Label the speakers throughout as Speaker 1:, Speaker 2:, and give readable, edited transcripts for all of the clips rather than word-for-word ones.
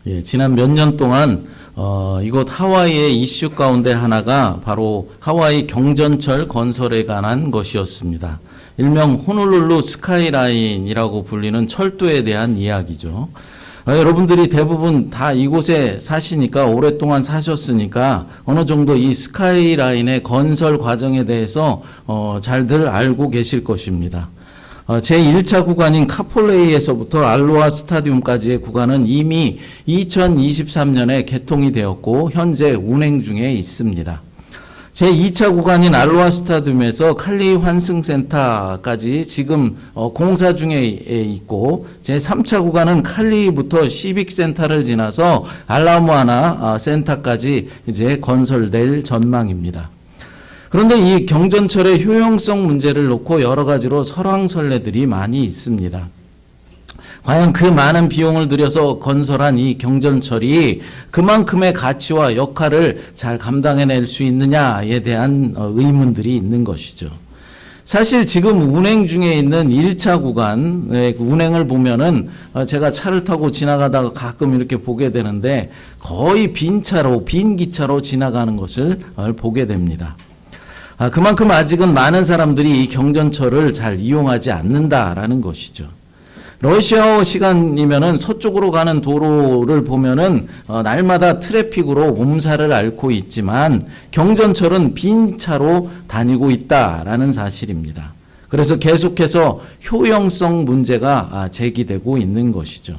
Speaker 1: 예, 지난 몇 년 동안 이곳 하와이의 이슈 가운데 하나가 바로 하와이 경전철 건설에 관한 것이었습니다. 일명 호놀룰루 스카이라인이라고 불리는 철도에 대한 이야기죠. 여러분들이 대부분 다 이곳에 사시니까 오랫동안 사셨으니까 어느 정도 이 스카이라인의 건설 과정에 대해서 잘들 알고 계실 것입니다. 제1차 구간인 카폴레이에서부터 알로하 스타디움까지의 구간은 이미 2023년에 개통이 되었고 현재 운행 중에 있습니다. 제2차 구간인 알로하 스타디움에서 칼리 환승센터까지 지금 공사 중에 있고 제3차 구간은 칼리부터 시빅센터를 지나서 알라모아나 센터까지 이제 건설될 전망입니다. 그런데 이 경전철의 효용성 문제를 놓고 여러 가지로 설왕설래들이 많이 있습니다. 과연 그 많은 비용을 들여서 건설한 이 경전철이 그만큼의 가치와 역할을 잘 감당해낼 수 있느냐에 대한 의문들이 있는 것이죠. 사실 지금 운행 중에 있는 1차 구간의 운행을 보면은 제가 차를 타고 지나가다가 가끔 이렇게 보게 되는데 거의 빈 기차로 지나가는 것을 보게 됩니다. 그만큼 아직은 많은 사람들이 이 경전철을 잘 이용하지 않는다라는 것이죠. 러시아어 시간이면은 서쪽으로 가는 도로를 보면은 날마다 트래픽으로 몸살을 앓고 있지만 경전철은 빈 차로 다니고 있다라는 사실입니다. 그래서 계속해서 효용성 문제가 제기되고 있는 것이죠.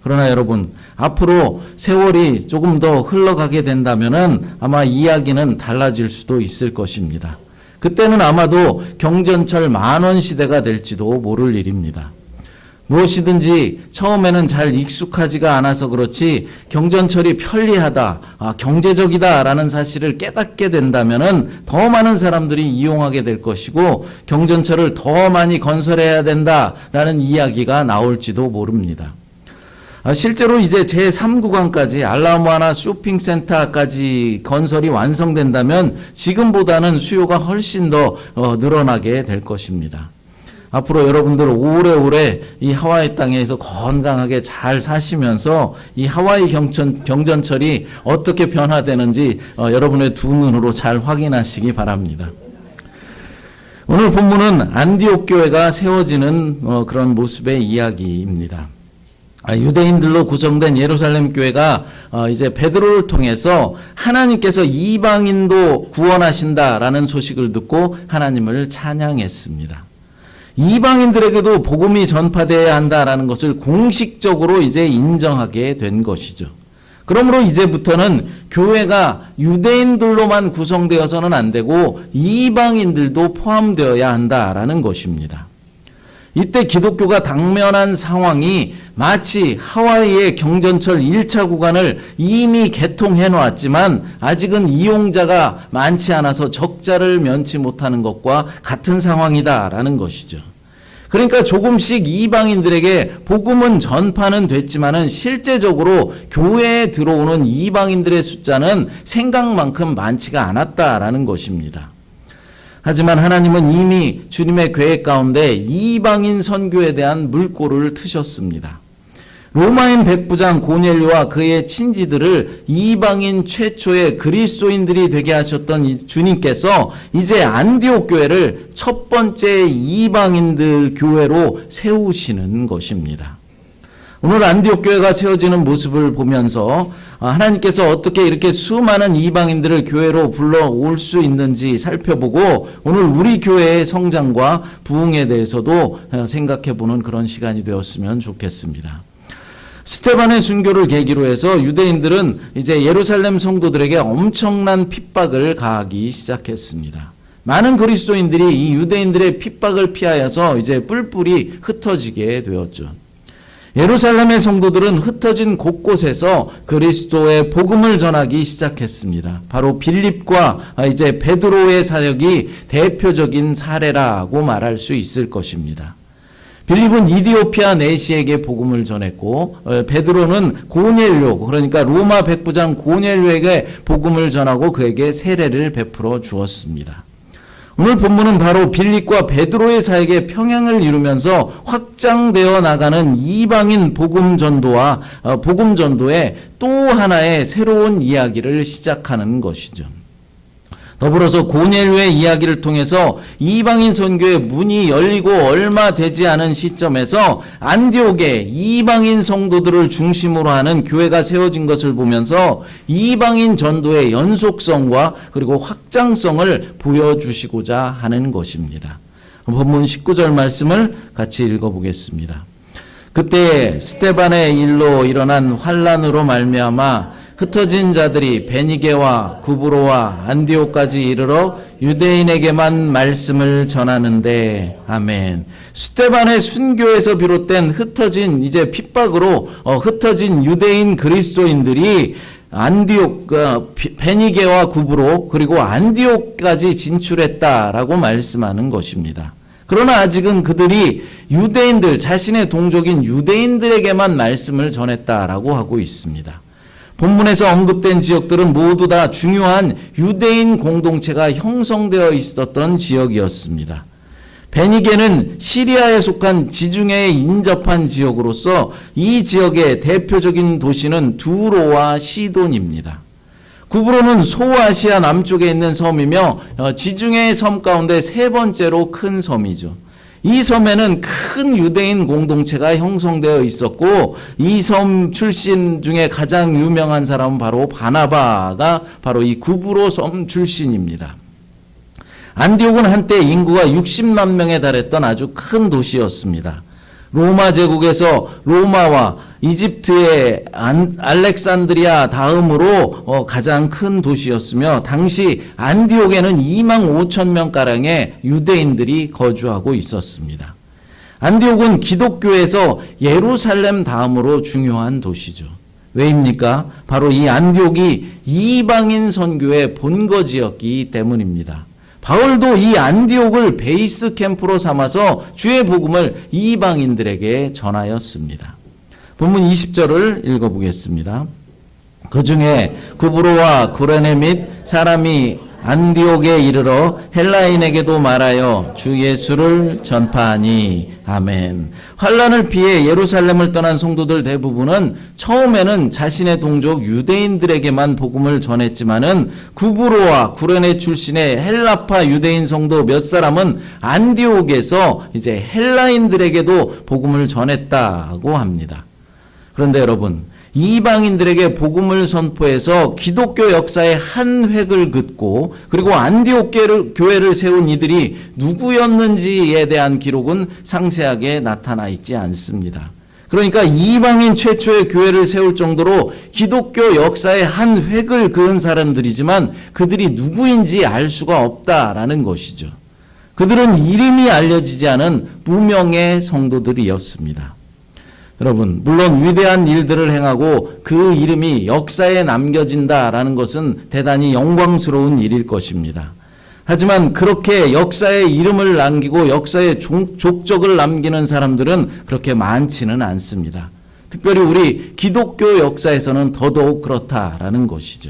Speaker 1: 그러나 여러분, 앞으로 세월이 조금 더 흘러가게 된다면은 아마 이야기는 달라질 수도 있을 것입니다. 그때는 아마도 경전철 만원 시대가 될지도 모를 일입니다. 무엇이든지 처음에는 잘 익숙하지가 않아서 그렇지 경전철이 편리하다, 경제적이다라는 사실을 깨닫게 된다면은 더 많은 사람들이 이용하게 될 것이고 경전철을 더 많이 건설해야 된다라는 이야기가 나올지도 모릅니다. 실제로 이제 제3구간까지 알라모아나 쇼핑센터까지 건설이 완성된다면 지금보다는 수요가 훨씬 더 늘어나게 될 것입니다. 앞으로 여러분들 오래오래 이 하와이 땅에서 건강하게 잘 사시면서 이 하와이 경전철이 어떻게 변화되는지 여러분의 두 눈으로 잘 확인하시기 바랍니다. 오늘 본문은 안디옥 교회가 세워지는 그런 모습의 이야기입니다. 유대인들로 구성된 예루살렘 교회가 이제 베드로를 통해서 하나님께서 이방인도 구원하신다라는 소식을 듣고 하나님을 찬양했습니다. 이방인들에게도 복음이 전파되어야 한다라는 것을 공식적으로 이제 인정하게 된 것이죠. 그러므로 이제부터는 교회가 유대인들로만 구성되어서는 안 되고 이방인들도 포함되어야 한다라는 것입니다. 이때 기독교가 당면한 상황이 마치 하와이의 경전철 1차 구간을 이미 개통해 놓았지만 아직은 이용자가 많지 않아서 적자를 면치 못하는 것과 같은 상황이다라는 것이죠. 그러니까 조금씩 이방인들에게 복음은 전파는 됐지만은 실제적으로 교회에 들어오는 이방인들의 숫자는 생각만큼 많지가 않았다라는 것입니다. 하지만 하나님은 이미 주님의 계획 가운데 이방인 선교에 대한 물꼬를 트셨습니다. 로마인 백부장 고넬료와 그의 친지들을 이방인 최초의 그리스도인들이 되게 하셨던 이 주님께서 이제 안디옥 교회를 첫 번째 이방인들 교회로 세우시는 것입니다. 오늘 안디옥 교회가 세워지는 모습을 보면서 하나님께서 어떻게 이렇게 수많은 이방인들을 교회로 불러올 수 있는지 살펴보고 오늘 우리 교회의 성장과 부흥에 대해서도 생각해보는 그런 시간이 되었으면 좋겠습니다. 스데반의 순교를 계기로 해서 유대인들은 이제 예루살렘 성도들에게 엄청난 핍박을 가하기 시작했습니다. 많은 그리스도인들이 이 유대인들의 핍박을 피하여서 이제 뿔뿔이 흩어지게 되었죠. 예루살렘의 성도들은 흩어진 곳곳에서 그리스도의 복음을 전하기 시작했습니다. 바로 빌립과 이제 베드로의 사역이 대표적인 사례라고 말할 수 있을 것입니다. 빌립은 이디오피아 내시에게 복음을 전했고 베드로는 고넬료, 그러니까 로마 백부장 고넬료에게 복음을 전하고 그에게 세례를 베풀어 주었습니다. 오늘 본문은 바로 빌립과 베드로의 사역에 평행을 이루면서 확장되어 나가는 이방인 복음 전도의 또 하나의 새로운 이야기를 시작하는 것이죠. 더불어서 고넬료의 이야기를 통해서 이방인 선교의 문이 열리고 얼마 되지 않은 시점에서 안디옥에 이방인 성도들을 중심으로 하는 교회가 세워진 것을 보면서 이방인 전도의 연속성과 그리고 확장성을 보여주시고자 하는 것입니다. 본문 19절 말씀을 같이 읽어보겠습니다. 그때 스데반의 일로 일어난 환란으로 말미암아 흩어진 자들이 베니게와 구브로와 안디옥까지 이르러 유대인에게만 말씀을 전하는데 아멘. 스데반의 순교에서 비롯된 흩어진 이제 핍박으로 흩어진 유대인 그리스도인들이 안디옥, 베니게와 구브로 그리고 안디옥까지 진출했다라고 말씀하는 것입니다. 그러나 아직은 그들이 유대인들, 자신의 동족인 유대인들에게만 말씀을 전했다라고 하고 있습니다. 본문에서 언급된 지역들은 모두 다 중요한 유대인 공동체가 형성되어 있었던 지역이었습니다. 베니게는 시리아에 속한 지중해에 인접한 지역으로서 이 지역의 대표적인 도시는 두로와 시돈입니다. 구브로는 소아시아 남쪽에 있는 섬이며 지중해의 섬 가운데 세 번째로 큰 섬이죠. 이 섬에는 큰 유대인 공동체가 형성되어 있었고 이 섬 출신 중에 가장 유명한 사람은 바로 바나바가 바로 이 구브로 섬 출신입니다. 안디옥은 한때 인구가 60만 명에 달했던 아주 큰 도시였습니다. 로마 제국에서 로마와 이집트의 알렉산드리아 다음으로 가장 큰 도시였으며 당시 안디옥에는 2만 5천 명가량의 유대인들이 거주하고 있었습니다. 안디옥은 기독교에서 예루살렘 다음으로 중요한 도시죠. 왜입니까? 바로 이 안디옥이 이방인 선교의 본거지였기 때문입니다. 바울도 이 안디옥을 베이스 캠프로 삼아서 주의 복음을 이방인들에게 전하였습니다. 본문 20절을 읽어보겠습니다. 그 중에 구브로와 구레네 및 사람이 안디옥에 이르러 헬라인에게도 말하여 주 예수를 전파하니 아멘. 환란을 피해 예루살렘을 떠난 성도들 대부분은 처음에는 자신의 동족 유대인들에게만 복음을 전했지만은 구브로와 구레네 출신의 헬라파 유대인 성도 몇 사람은 안디옥에서 이제 헬라인들에게도 복음을 전했다고 합니다. 그런데 여러분, 이방인들에게 복음을 선포해서 기독교 역사의 한 획을 긋고 그리고 안디옥 교회를 세운 이들이 누구였는지에 대한 기록은 상세하게 나타나 있지 않습니다. 그러니까 이방인 최초의 교회를 세울 정도로 기독교 역사의 한 획을 그은 사람들이지만 그들이 누구인지 알 수가 없다라는 것이죠. 그들은 이름이 알려지지 않은 무명의 성도들이었습니다. 여러분, 물론 위대한 일들을 행하고 그 이름이 역사에 남겨진다라는 것은 대단히 영광스러운 일일 것입니다. 하지만 그렇게 역사에 이름을 남기고 역사에 족적을 남기는 사람들은 그렇게 많지는 않습니다. 특별히 우리 기독교 역사에서는 더더욱 그렇다라는 것이죠.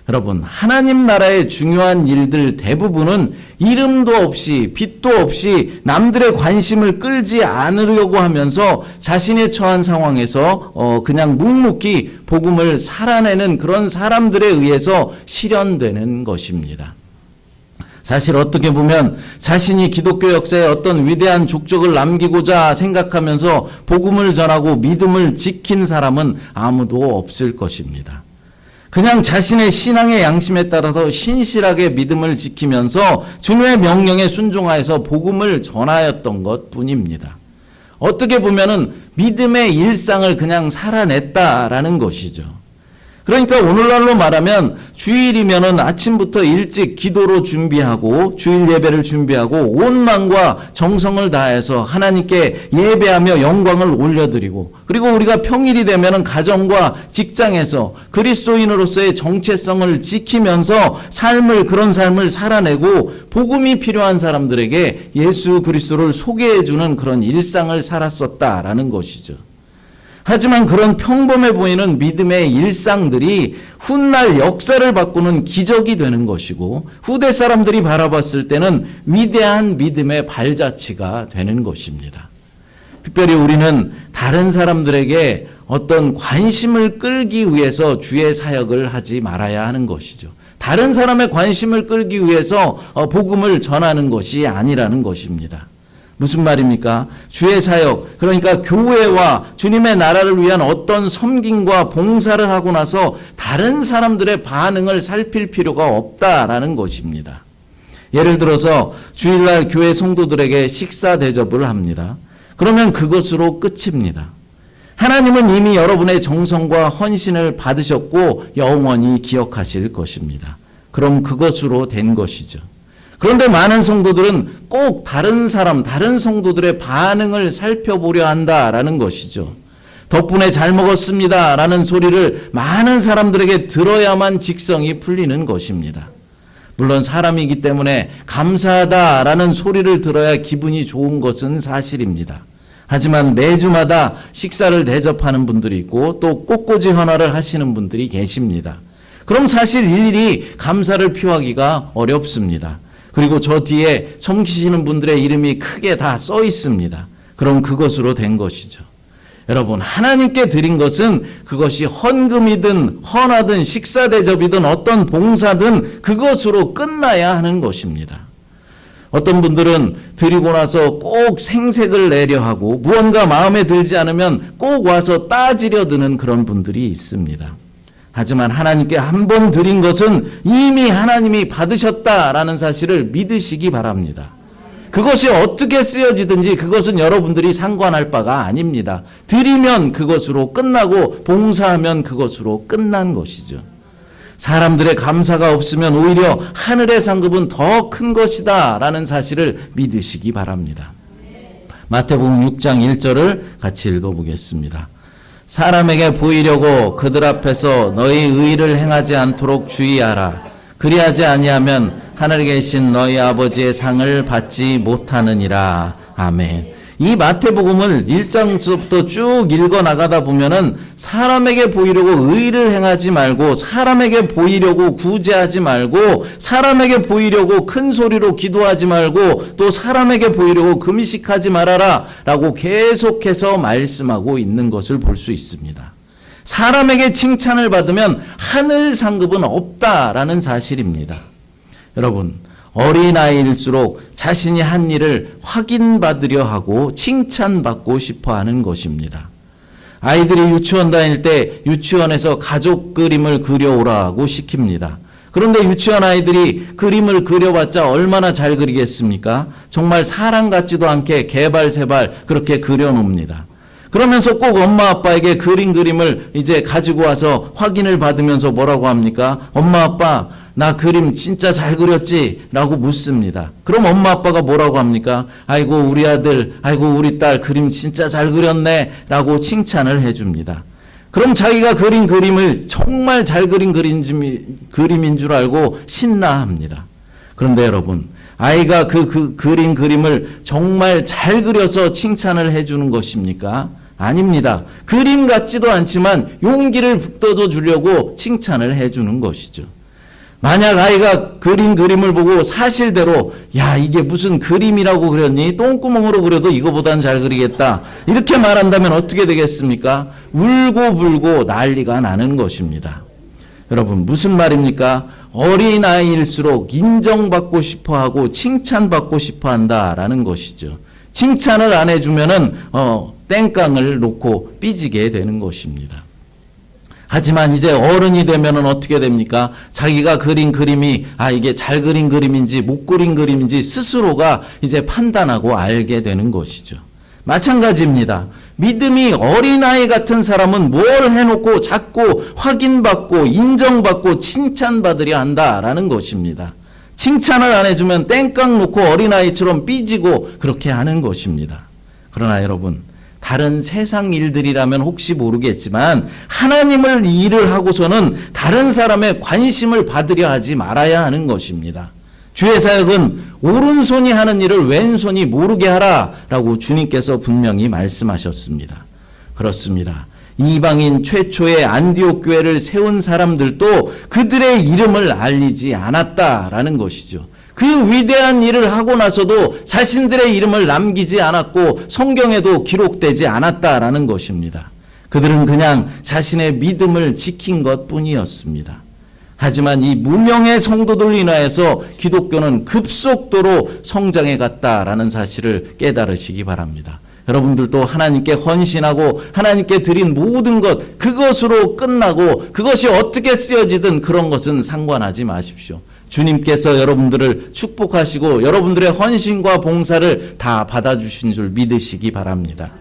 Speaker 1: 여러분, 하나님 나라의 중요한 일들 대부분은 이름도 없이 빛도 없이 남들의 관심을 끌지 않으려고 하면서 자신의 처한 상황에서 그냥 묵묵히 복음을 살아내는 그런 사람들에 의해서 실현되는 것입니다. 사실 어떻게 보면 자신이 기독교 역사에 어떤 위대한 족적을 남기고자 생각하면서 복음을 전하고 믿음을 지킨 사람은 아무도 없을 것입니다. 그냥 자신의 신앙의 양심에 따라서 신실하게 믿음을 지키면서 주님의 명령에 순종하여서 복음을 전하였던 것 뿐입니다. 어떻게 보면은 믿음의 일상을 그냥 살아냈다라는 것이죠. 그러니까 오늘날로 말하면 주일이면은 아침부터 일찍 기도로 준비하고 주일 예배를 준비하고 온 마음과 정성을 다해서 하나님께 예배하며 영광을 올려드리고 그리고 우리가 평일이 되면은 가정과 직장에서 그리스도인으로서의 정체성을 지키면서 그런 삶을 살아내고 복음이 필요한 사람들에게 예수 그리스도를 소개해주는 그런 일상을 살았었다라는 것이죠. 하지만 그런 평범해 보이는 믿음의 일상들이 훗날 역사를 바꾸는 기적이 되는 것이고 후대 사람들이 바라봤을 때는 위대한 믿음의 발자취가 되는 것입니다. 특별히 우리는 다른 사람들에게 어떤 관심을 끌기 위해서 주의 사역을 하지 말아야 하는 것이죠. 다른 사람의 관심을 끌기 위해서 복음을 전하는 것이 아니라는 것입니다. 무슨 말입니까? 주의 사역, 그러니까 교회와 주님의 나라를 위한 어떤 섬김과 봉사를 하고 나서 다른 사람들의 반응을 살필 필요가 없다라는 것입니다. 예를 들어서 주일날 교회 성도들에게 식사 대접을 합니다. 그러면 그것으로 끝입니다. 하나님은 이미 여러분의 정성과 헌신을 받으셨고 영원히 기억하실 것입니다. 그럼 그것으로 된 것이죠. 그런데 많은 성도들은 꼭 다른 사람, 다른 성도들의 반응을 살펴보려 한다라는 것이죠. 덕분에 잘 먹었습니다 라는 소리를 많은 사람들에게 들어야만 직성이 풀리는 것입니다. 물론 사람이기 때문에 감사하다라는 소리를 들어야 기분이 좋은 것은 사실입니다. 하지만 매주마다 식사를 대접하는 분들이 있고 또 꽃꽂이 헌화를 하시는 분들이 계십니다. 그럼 사실 일일이 감사를 표하기가 어렵습니다. 그리고 저 뒤에 섬기시는 분들의 이름이 크게 다 써 있습니다. 그럼 그것으로 된 것이죠. 여러분, 하나님께 드린 것은 그것이 헌금이든 헌화든 식사 대접이든 어떤 봉사든 그것으로 끝나야 하는 것입니다. 어떤 분들은 드리고 나서 꼭 생색을 내려 하고 무언가 마음에 들지 않으면 꼭 와서 따지려 드는 그런 분들이 있습니다. 하지만 하나님께 한 번 드린 것은 이미 하나님이 받으셨다라는 사실을 믿으시기 바랍니다. 그것이 어떻게 쓰여지든지 그것은 여러분들이 상관할 바가 아닙니다. 드리면 그것으로 끝나고 봉사하면 그것으로 끝난 것이죠. 사람들의 감사가 없으면 오히려 하늘의 상급은 더 큰 것이다 라는 사실을 믿으시기 바랍니다. 마태복음 6장 1절을 같이 읽어보겠습니다. 사람에게 보이려고 그들 앞에서 너희 의를 행하지 않도록 주의하라. 그리하지 아니하면 하늘에 계신 너희 아버지의 상을 받지 못하느니라. 아멘. 이 마태복음을 1장부터 쭉 읽어 나가다 보면은 사람에게 보이려고 의를 행하지 말고 사람에게 보이려고 구제하지 말고 사람에게 보이려고 큰 소리로 기도하지 말고 또 사람에게 보이려고 금식하지 말아라 라고 계속해서 말씀하고 있는 것을 볼 수 있습니다. 사람에게 칭찬을 받으면 하늘 상급은 없다라는 사실입니다. 여러분, 어린아이일수록 자신이 한 일을 확인받으려 하고 칭찬받고 싶어 하는 것입니다. 아이들이 유치원 다닐 때 유치원에서 가족 그림을 그려오라고 시킵니다. 그런데 유치원 아이들이 그림을 그려봤자 얼마나 잘 그리겠습니까? 정말 사람 같지도 않게 개발세발 그렇게 그려놓습니다. 그러면서 꼭 엄마 아빠에게 그림을 이제 가지고 와서 확인을 받으면서 뭐라고 합니까? 엄마 아빠 나 그림 진짜 잘 그렸지? 라고 묻습니다. 그럼 엄마 아빠가 뭐라고 합니까? 아이고 우리 아들, 아이고 우리 딸 그림 진짜 잘 그렸네 라고 칭찬을 해줍니다. 그럼 자기가 그린 그림을 정말 잘 그린 그림인 줄 알고 신나합니다. 그런데 여러분, 아이가 그린 그림을 정말 잘 그려서 칭찬을 해주는 것입니까? 아닙니다. 그림 같지도 않지만 용기를 북돋워 주려고 칭찬을 해주는 것이죠. 만약 아이가 그린 그림을 보고 사실대로 야 이게 무슨 그림이라고 그렸니? 똥구멍으로 그려도 이거보단 잘 그리겠다 이렇게 말한다면 어떻게 되겠습니까? 울고불고 난리가 나는 것입니다. 여러분 무슨 말입니까? 어린아이일수록 인정받고 싶어하고 칭찬받고 싶어한다라는 것이죠. 칭찬을 안 해주면은 땡깡을 놓고 삐지게 되는 것입니다. 하지만 이제 어른이 되면은 어떻게 됩니까? 자기가 그린 그림이 이게 잘 그린 그림인지 못 그린 그림인지 스스로가 이제 판단하고 알게 되는 것이죠. 마찬가지입니다. 믿음이 어린아이 같은 사람은 뭘 해놓고 자꾸 확인받고 인정받고 칭찬받으려 한다라는 것입니다. 칭찬을 안 해주면 땡깡 놓고 어린아이처럼 삐지고 그렇게 하는 것입니다. 그러나 여러분, 다른 세상 일들이라면 혹시 모르겠지만 하나님을 일을 하고서는 다른 사람의 관심을 받으려 하지 말아야 하는 것입니다. 주의 사역은 오른손이 하는 일을 왼손이 모르게 하라라고 주님께서 분명히 말씀하셨습니다. 그렇습니다. 이방인 최초의 안디옥 교회를 세운 사람들도 그들의 이름을 알리지 않았다라는 것이죠. 그 위대한 일을 하고 나서도 자신들의 이름을 남기지 않았고 성경에도 기록되지 않았다라는 것입니다. 그들은 그냥 자신의 믿음을 지킨 것뿐이었습니다. 하지만 이 무명의 성도들로 인하여서 기독교는 급속도로 성장해 갔다라는 사실을 깨달으시기 바랍니다. 여러분들도 하나님께 헌신하고 하나님께 드린 모든 것, 그것으로 끝나고 그것이 어떻게 쓰여지든 그런 것은 상관하지 마십시오. 주님께서 여러분들을 축복하시고 여러분들의 헌신과 봉사를 다 받아주신 줄 믿으시기 바랍니다.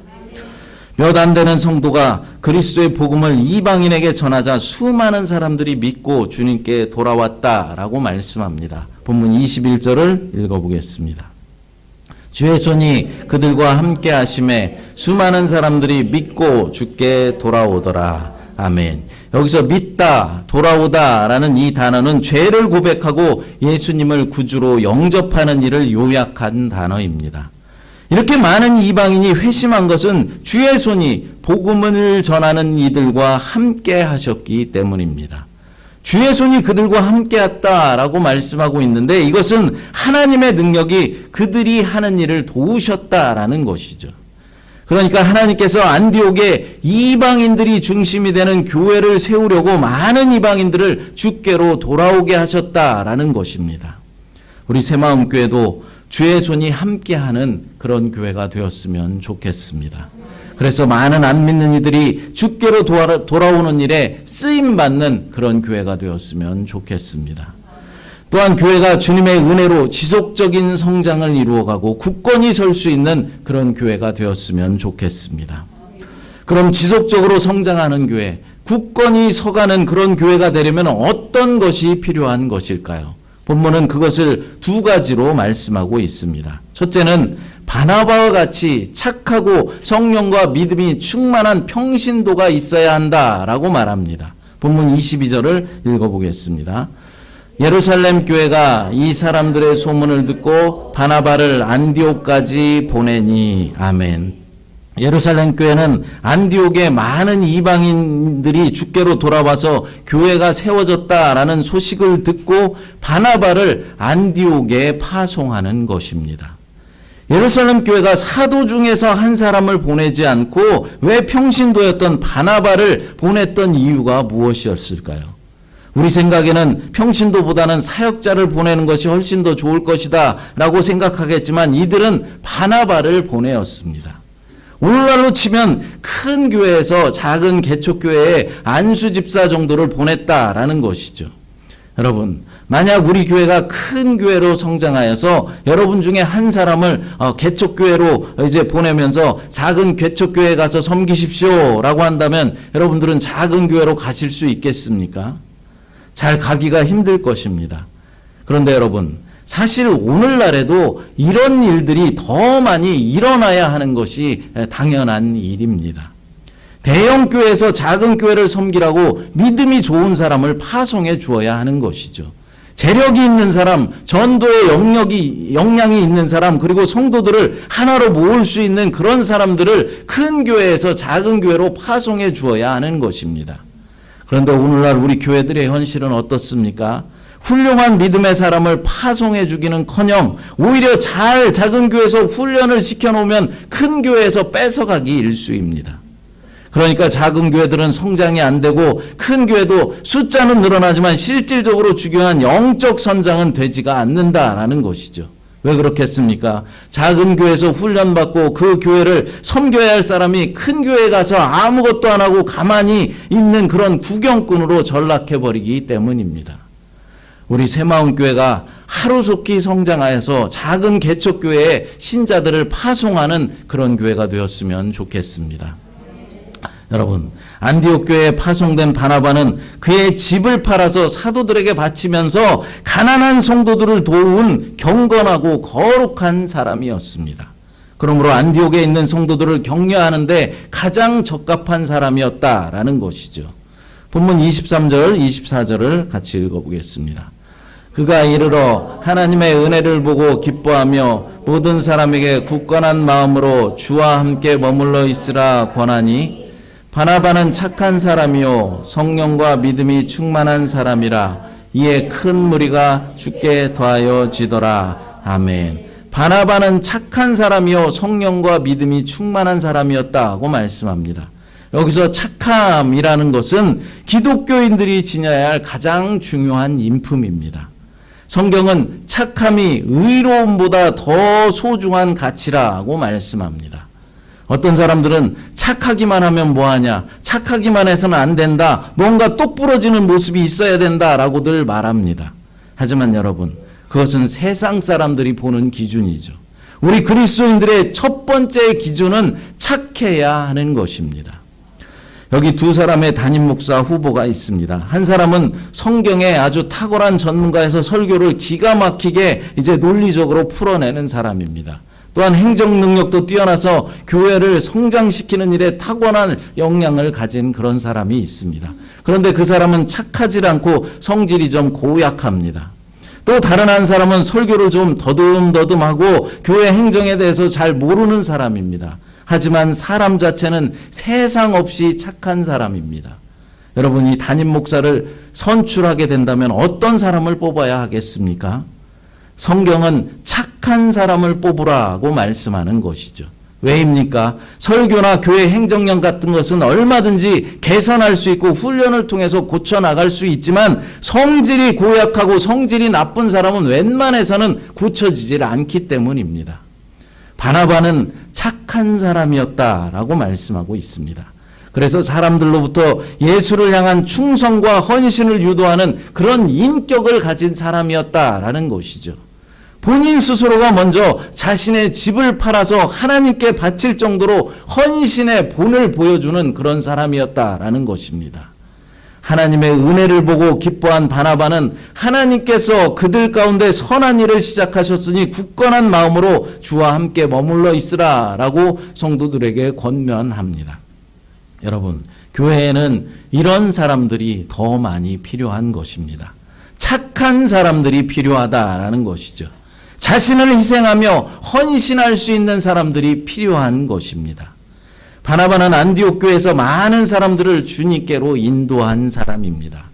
Speaker 1: 몇 안 되는 성도가 그리스도의 복음을 이방인에게 전하자 수많은 사람들이 믿고 주님께 돌아왔다라고 말씀합니다. 본문 21절을 읽어보겠습니다. 주의 손이 그들과 함께 하심에 수많은 사람들이 믿고 주께 돌아오더라. 아멘. 여기서 믿다, 돌아오다라는 이 단어는 죄를 고백하고 예수님을 구주로 영접하는 일을 요약한 단어입니다. 이렇게 많은 이방인이 회심한 것은 주의 손이 복음을 전하는 이들과 함께 하셨기 때문입니다. 주의 손이 그들과 함께 했다라고 말씀하고 있는데 이것은 하나님의 능력이 그들이 하는 일을 도우셨다라는 것이죠. 그러니까 하나님께서 안디옥에 이방인들이 중심이 되는 교회를 세우려고 많은 이방인들을 주께로 돌아오게 하셨다라는 것입니다. 우리 새마음교회도 주의 손이 함께하는 그런 교회가 되었으면 좋겠습니다. 그래서 많은 안 믿는 이들이 주께로 돌아오는 일에 쓰임받는 그런 교회가 되었으면 좋겠습니다. 또한 교회가 주님의 은혜로 지속적인 성장을 이루어가고 굳건히 설 수 있는 그런 교회가 되었으면 좋겠습니다. 그럼 지속적으로 성장하는 교회, 굳건히 서가는 그런 교회가 되려면 어떤 것이 필요한 것일까요? 본문은 그것을 두 가지로 말씀하고 있습니다. 첫째는 바나바와 같이 착하고 성령과 믿음이 충만한 평신도가 있어야 한다라고 말합니다. 본문 22절을 읽어보겠습니다. 예루살렘 교회가 이 사람들의 소문을 듣고 바나바를 안디옥까지 보내니. 아멘. 예루살렘 교회는 안디옥에 많은 이방인들이 주께로 돌아와서 교회가 세워졌다라는 소식을 듣고 바나바를 안디옥에 파송하는 것입니다. 예루살렘 교회가 사도 중에서 한 사람을 보내지 않고 왜 평신도였던 바나바를 보냈던 이유가 무엇이었을까요? 우리 생각에는 평신도보다는 사역자를 보내는 것이 훨씬 더 좋을 것이다 라고 생각하겠지만 이들은 바나바를 보내었습니다. 오늘날로 치면 큰 교회에서 작은 개척교회에 안수집사 정도를 보냈다라는 것이죠. 여러분, 만약 우리 교회가 큰 교회로 성장하여서 여러분 중에 한 사람을 개척교회로 이제 보내면서 작은 개척교회에 가서 섬기십시오 라고 한다면 여러분들은 작은 교회로 가실 수 있겠습니까? 잘 가기가 힘들 것입니다. 그런데 여러분, 사실 오늘날에도 이런 일들이 더 많이 일어나야 하는 것이 당연한 일입니다. 대형 교회에서 작은 교회를 섬기라고 믿음이 좋은 사람을 파송해 주어야 하는 것이죠. 재력이 있는 사람, 전도의 역량이 있는 사람, 그리고 성도들을 하나로 모을 수 있는 그런 사람들을 큰 교회에서 작은 교회로 파송해 주어야 하는 것입니다. 그런데 오늘날 우리 교회들의 현실은 어떻습니까? 훌륭한 믿음의 사람을 파송해 주기는커녕 오히려 작은 교회에서 훈련을 시켜놓으면 큰 교회에서 뺏어가기 일쑤입니다. 그러니까 작은 교회들은 성장이 안 되고 큰 교회도 숫자는 늘어나지만 실질적으로 중요한 영적 선장은 되지가 않는다라는 것이죠. 왜 그렇겠습니까? 작은 교회에서 훈련받고 그 교회를 섬겨야 할 사람이 큰 교회에 가서 아무것도 안 하고 가만히 있는 그런 구경꾼으로 전락해버리기 때문입니다. 우리 새마음교회가 하루속히 성장하여서 작은 개척교회에 신자들을 파송하는 그런 교회가 되었으면 좋겠습니다. 여러분, 안디옥 교회에 파송된 바나바는 그의 집을 팔아서 사도들에게 바치면서 가난한 성도들을 도운 경건하고 거룩한 사람이었습니다. 그러므로 안디옥에 있는 성도들을 격려하는데 가장 적합한 사람이었다라는 것이죠. 본문 23절, 24절을 같이 읽어보겠습니다. 그가 이르러 하나님의 은혜를 보고 기뻐하며 모든 사람에게 굳건한 마음으로 주와 함께 머물러 있으라 권하니 바나바는 착한 사람이요 성령과 믿음이 충만한 사람이라 이에 큰 무리가 주께 더하여 지더라. 아멘. 바나바는 착한 사람이요 성령과 믿음이 충만한 사람이었다고 말씀합니다. 여기서 착함이라는 것은 기독교인들이 지녀야 할 가장 중요한 인품입니다. 성경은 착함이 의로움보다 더 소중한 가치라고 말씀합니다. 어떤 사람들은 착하기만 하면 뭐하냐, 착하기만 해서는 안 된다, 뭔가 똑부러지는 모습이 있어야 된다라고들 말합니다. 하지만 여러분, 그것은 세상 사람들이 보는 기준이죠. 우리 그리스도인들의 첫 번째 기준은 착해야 하는 것입니다. 여기 두 사람의 담임 목사 후보가 있습니다. 한 사람은 성경에 아주 탁월한 전문가에서 설교를 기가 막히게 이제 논리적으로 풀어내는 사람입니다. 또한 행정 능력도 뛰어나서 교회를 성장시키는 일에 탁월한 역량을 가진 그런 사람이 있습니다. 그런데 그 사람은 착하지 않고 성질이 좀 고약합니다. 또 다른 한 사람은 설교를 좀 더듬더듬하고 교회 행정에 대해서 잘 모르는 사람입니다. 하지만 사람 자체는 세상 없이 착한 사람입니다. 여러분, 이 담임 목사를 선출하게 된다면 어떤 사람을 뽑아야 하겠습니까? 성경은 착한 사람을 뽑으라고 말씀하는 것이죠. 왜입니까? 설교나 교회 행정령 같은 것은 얼마든지 개선할 수 있고 훈련을 통해서 고쳐나갈 수 있지만 성질이 고약하고 성질이 나쁜 사람은 웬만해서는 고쳐지질 않기 때문입니다. 바나바는 착한 사람이었다라고 말씀하고 있습니다. 그래서 사람들로부터 예수를 향한 충성과 헌신을 유도하는 그런 인격을 가진 사람이었다라는 것이죠. 본인 스스로가 먼저 자신의 집을 팔아서 하나님께 바칠 정도로 헌신의 본을 보여주는 그런 사람이었다라는 것입니다. 하나님의 은혜를 보고 기뻐한 바나바는 하나님께서 그들 가운데 선한 일을 시작하셨으니 굳건한 마음으로 주와 함께 머물러 있으라라고 성도들에게 권면합니다. 여러분, 교회에는 이런 사람들이 더 많이 필요한 것입니다. 착한 사람들이 필요하다라는 것이죠. 자신을 희생하며 헌신할 수 있는 사람들이 필요한 것입니다. 바나바는 안디옥 교회에서 많은 사람들을 주님께로 인도한 사람입니다.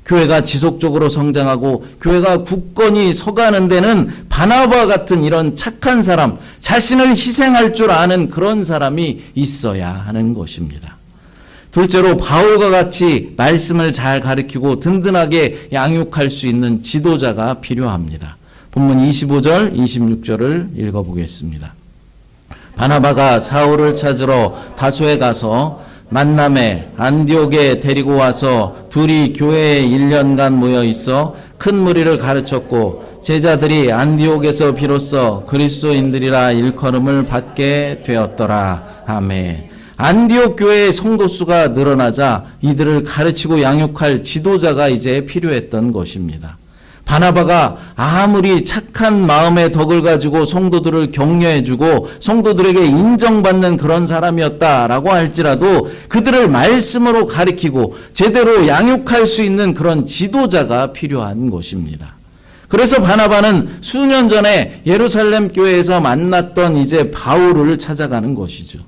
Speaker 1: 교회가 지속적으로 성장하고 교회가 굳건히 서가는 데는 바나바 같은 이런 착한 사람, 자신을 희생할 줄 아는 그런 사람이 있어야 하는 것입니다. 둘째로 바울과 같이 말씀을 잘 가르치고 든든하게 양육할 수 있는 지도자가 필요합니다. 본문 25절, 26절을 읽어보겠습니다. 바나바가 사울을 찾으러 다소에 가서 만남에 안디옥에 데리고 와서 둘이 교회에 1년간 모여 있어 큰 무리를 가르쳤고 제자들이 안디옥에서 비로소 그리스도인들이라 일컬음을 받게 되었더라. 아멘. 안디옥 교회의 성도 수가 늘어나자 이들을 가르치고 양육할 지도자가 이제 필요했던 것입니다. 바나바가 아무리 착한 마음의 덕을 가지고 성도들을 격려해주고 성도들에게 인정받는 그런 사람이었다라고 할지라도 그들을 말씀으로 가리키고 제대로 양육할 수 있는 그런 지도자가 필요한 것입니다. 그래서 바나바는 수년 전에 예루살렘 교회에서 만났던 이제 바울을 찾아가는 것이죠.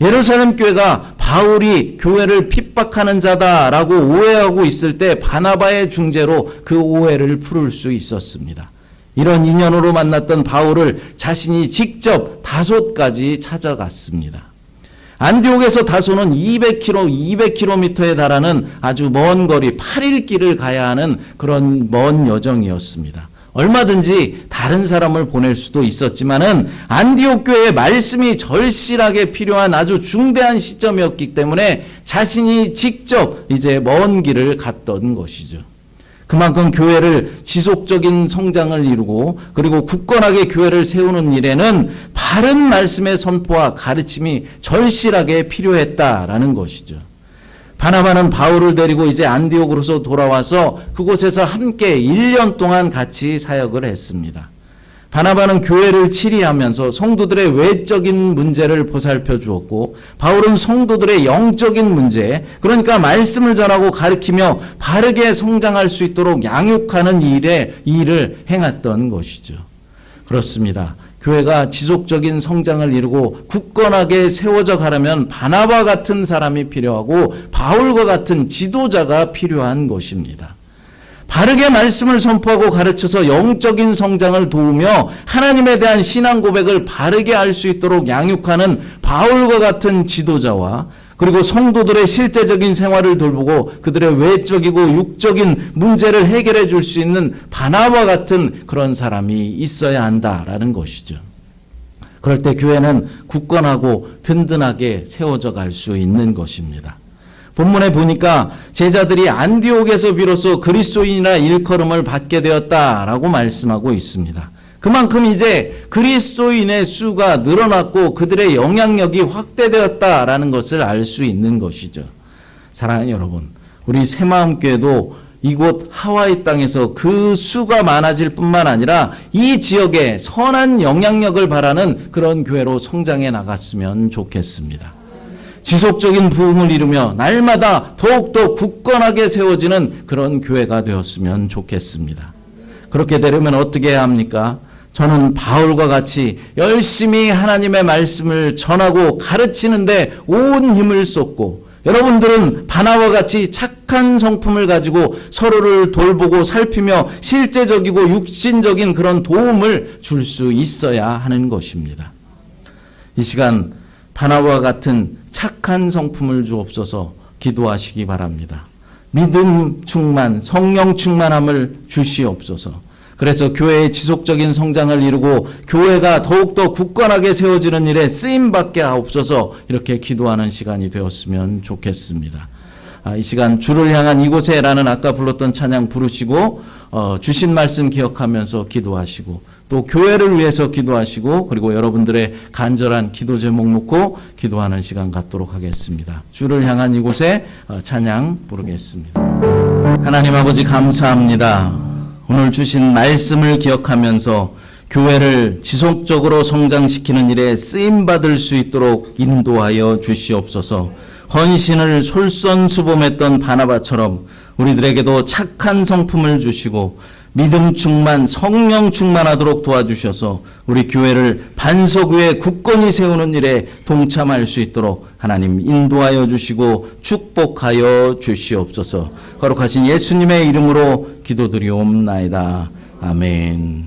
Speaker 1: 예루살렘 교회가 바울이 교회를 핍박하는 자다라고 오해하고 있을 때 바나바의 중재로 그 오해를 풀을 수 있었습니다. 이런 인연으로 만났던 바울을 자신이 직접 다소까지 찾아갔습니다. 안디옥에서 다소는 200km에 달하는 아주 먼 거리 8일 길을 가야 하는 그런 먼 여정이었습니다. 얼마든지 다른 사람을 보낼 수도 있었지만은 안디옥 교회에 말씀이 절실하게 필요한 아주 중대한 시점이었기 때문에 자신이 직접 이제 먼 길을 갔던 것이죠. 그만큼 교회를 지속적인 성장을 이루고 그리고 굳건하게 교회를 세우는 일에는 바른 말씀의 선포와 가르침이 절실하게 필요했다라는 것이죠. 바나바는 바울을 데리고 이제 안디옥으로서 돌아와서 그곳에서 함께 1년 동안 같이 사역을 했습니다. 바나바는 교회를 치리하면서 성도들의 외적인 문제를 보살펴 주었고 바울은 성도들의 영적인 문제, 그러니까 말씀을 전하고 가르치며 바르게 성장할 수 있도록 양육하는 일을 행했던 것이죠. 그렇습니다. 교회가 지속적인 성장을 이루고 굳건하게 세워져 가려면 바나바 같은 사람이 필요하고 바울과 같은 지도자가 필요한 것입니다. 바르게 말씀을 선포하고 가르쳐서 영적인 성장을 도우며 하나님에 대한 신앙 고백을 바르게 할 수 있도록 양육하는 바울과 같은 지도자와 그리고 성도들의 실제적인 생활을 돌보고 그들의 외적이고 육적인 문제를 해결해 줄 수 있는 바나바 같은 그런 사람이 있어야 한다라는 것이죠. 그럴 때 교회는 굳건하고 든든하게 세워져 갈 수 있는 것입니다. 본문에 보니까 제자들이 안디옥에서 비로소 그리스도인이라 일컬음을 받게 되었다라고 말씀하고 있습니다. 그만큼 이제 그리스도인의 수가 늘어났고 그들의 영향력이 확대되었다라는 것을 알 수 있는 것이죠. 사랑하는 여러분, 우리 새마음교회도 이곳 하와이 땅에서 그 수가 많아질 뿐만 아니라 이 지역에 선한 영향력을 바라는 그런 교회로 성장해 나갔으면 좋겠습니다. 지속적인 부흥을 이루며 날마다 더욱더 굳건하게 세워지는 그런 교회가 되었으면 좋겠습니다. 그렇게 되려면 어떻게 해야 합니까? 저는 바울과 같이 열심히 하나님의 말씀을 전하고 가르치는데 온 힘을 쏟고, 여러분들은 바나바와 같이 착한 성품을 가지고 서로를 돌보고 살피며 실제적이고 육신적인 그런 도움을 줄 수 있어야 하는 것입니다. 이 시간 바나바와 같은 착한 성품을 주옵소서 기도하시기 바랍니다. 믿음 충만, 성령 충만함을 주시옵소서. 그래서 교회의 지속적인 성장을 이루고 교회가 더욱더 굳건하게 세워지는 일에 쓰임받게 하옵소서, 이렇게 기도하는 시간이 되었으면 좋겠습니다. 이 시간 주를 향한 이곳에 라는 아까 불렀던 찬양 부르시고 주신 말씀 기억하면서 기도하시고 또 교회를 위해서 기도하시고 그리고 여러분들의 간절한 기도 제목 놓고 기도하는 시간 갖도록 하겠습니다. 주를 향한 이곳에 찬양 부르겠습니다. 하나님 아버지 감사합니다. 오늘 주신 말씀을 기억하면서 교회를 지속적으로 성장시키는 일에 쓰임받을 수 있도록 인도하여 주시옵소서. 헌신을 솔선수범했던 바나바처럼 우리들에게도 착한 성품을 주시고 믿음 충만, 성령 충만하도록 도와주셔서 우리 교회를 반석 위에 굳건히 세우는 일에 동참할 수 있도록 하나님 인도하여 주시고 축복하여 주시옵소서. 거룩하신 예수님의 이름으로 기도드리옵나이다. 아멘.